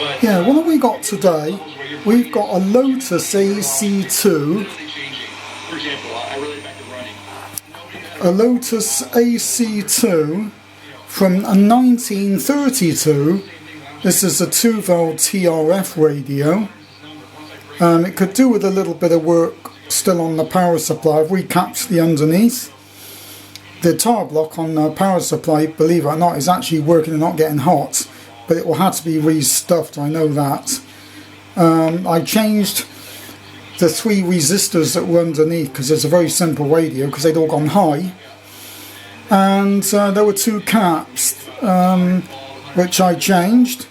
Yeah, what have we got today? We've got a Lotus AC2. A Lotus AC2 from a 1932. This is a 2-valve TRF radio. It could do with a little bit of work still on the power supply. I've recapped the underneath. The tar block on the power supply, believe it or not, is actually working and not getting hot, but it will have to be restuffed, I know that. I changed the 3 resistors that were underneath because it's a very simple radio because they'd all gone high. And there were 2 caps which I changed.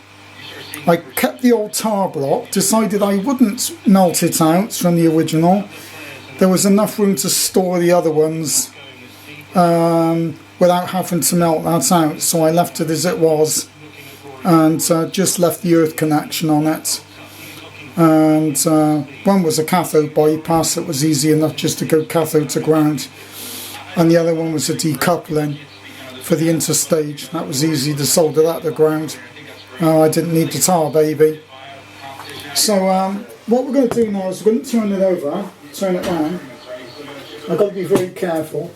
I kept the old tar block, decided I wouldn't melt it out from the original. There was enough room to store the other ones without having to melt that out, so I left it as it was and just left the earth connection on it. And one was a cathode bypass. It was easy enough just to go cathode to ground, and the other one was a decoupling for the interstage. That was easy to solder that to ground. I didn't need the tar baby. So what we're going to do now is we're going to turn it over, turn it round. I've got to be very careful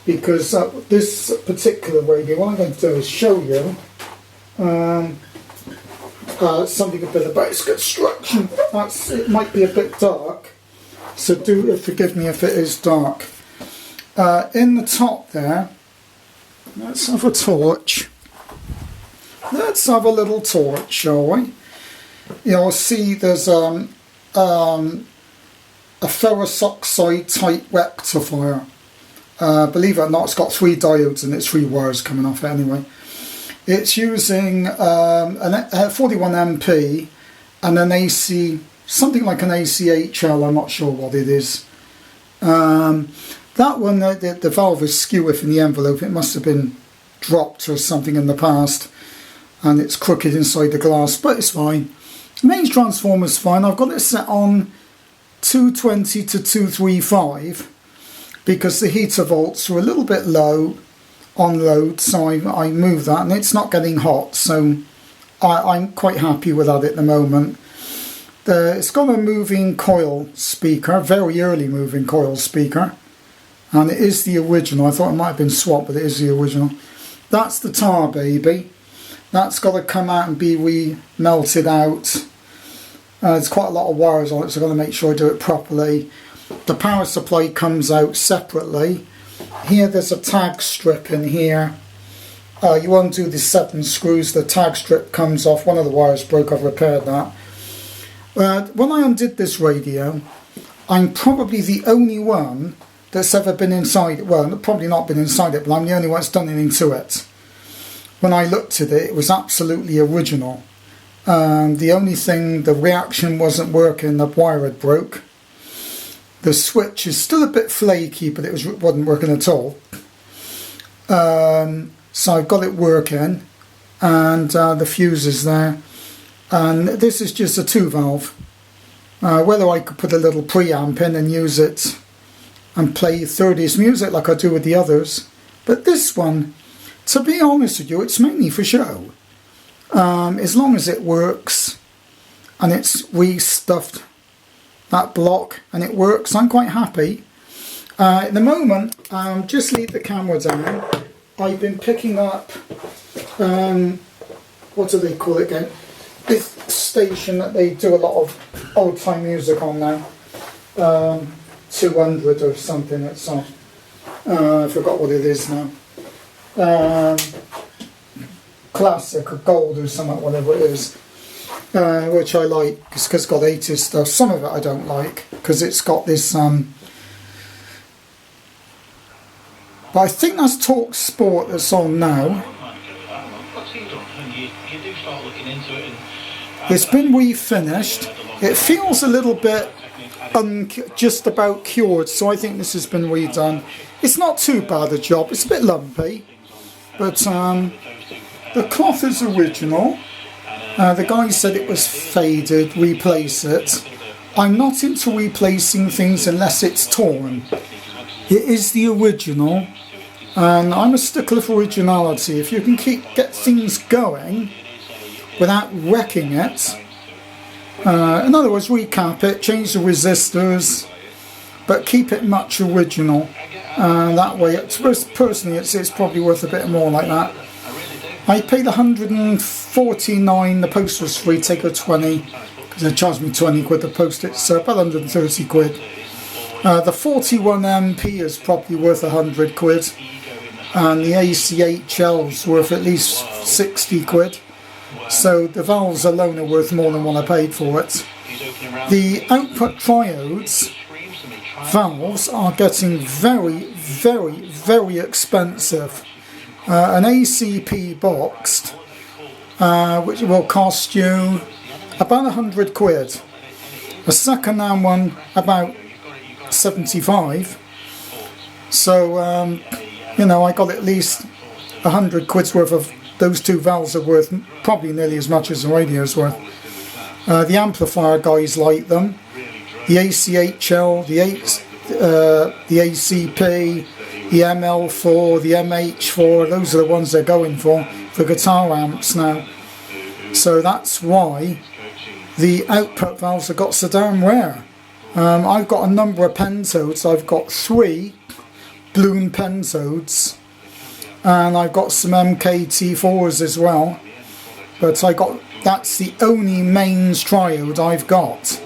because this particular radio, what I'm going to do is show you something a bit about its construction. It might be a bit dark, so do forgive me if it is dark. In the top there, let's have a torch. Let's have a little torch, shall we? You'll see there's a ferrous oxide type rectifier. Believe it or not, it's got 3 diodes and it's 3 wires coming off it anyway. It's using a 41 MP and an AC, something like an ACHL, I'm not sure what it is. That one, the valve is skew in the envelope. It must have been dropped or something in the past, and it's crooked inside the glass, but it's fine. The mains transformer's fine. I've got it set on 220 to 235 because the heater volts are a little bit low on load, so I move that, and it's not getting hot, so I'm quite happy with that at the moment. It's got a moving coil speaker, very early moving coil speaker, and it is the original. I thought it might have been swapped, but it is the original. That's the tar baby. That's got to come out and be re-melted out. There's quite a lot of wires on it, so I've got to make sure I do it properly. The power supply comes out separately. Here there's a tag strip in here. You undo the 7 screws, the tag strip comes off. One of the wires broke, I've repaired that. When I undid this radio, I'm probably the only one that's ever been inside it. Well, probably not been inside it, but I'm the only one that's done anything to it. When I looked at it, it was absolutely original. The only thing, the reaction wasn't working, the wire had broke. The switch is still a bit flaky, but it wasn't working at all. So I've got it working, and the fuse is there. And this is just a 2-valve. Whether I could put a little preamp in and use it and play 30s music like I do with the others. But this one, to be honest with you, it's mainly for show. As long as it works and it's restuffed that block and it works, I'm quite happy. At the moment, just leave the camera down. I've been picking up, what do they call it again? This station that they do a lot of old time music on now. 200 or something it's on. I forgot what it is now. Classic or gold or something, whatever it is. Which I like because it's got 80s stuff. Some of it I don't like because it's got this but I think that's Talk Sport that's on now. It's been refinished. It feels a little bit just about cured, so I think this has been redone. It's not too bad a job. It's a bit lumpy, but the cloth is original. The guy said it was faded, replace it. I'm not into replacing things unless it's torn. It is the original, and I'm a stickler for originality. If you can get things going without wrecking it. In other words, recap it, change the resistors, but keep it much original. That way, personally, it's probably worth a bit more like that. I paid $149, the post was free, take a 20, because they charged me 20 quid to post it, so about 130 quid. The 41MP is probably worth 100 quid, and the ACHL is worth at least 60 quid. So the valves alone are worth more than what I paid for it. The output triodes valves are getting very, very, very expensive. An ACP boxed, which will cost you about 100 quid. A second-hand one about 75. So, you know, I got at least 100 quid's worth of those two valves are worth probably nearly as much as the radio's worth. The amplifier guys like them. The ACHL, the ACP, the ML4, the MH4, those are the ones they're going for guitar amps now. So that's why the output valves have got so damn rare. I've got a number of pentodes. I've got 3 balloon pentodes, and I've got some MKT4s as well. But that's the only mains triode I've got,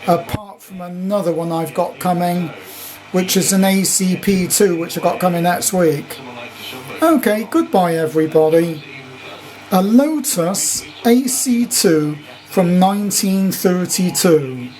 apart from another one I've got coming, which is an ACP2, which I've got coming next week. Okay, goodbye everybody. A Lotus AC2 from 1932.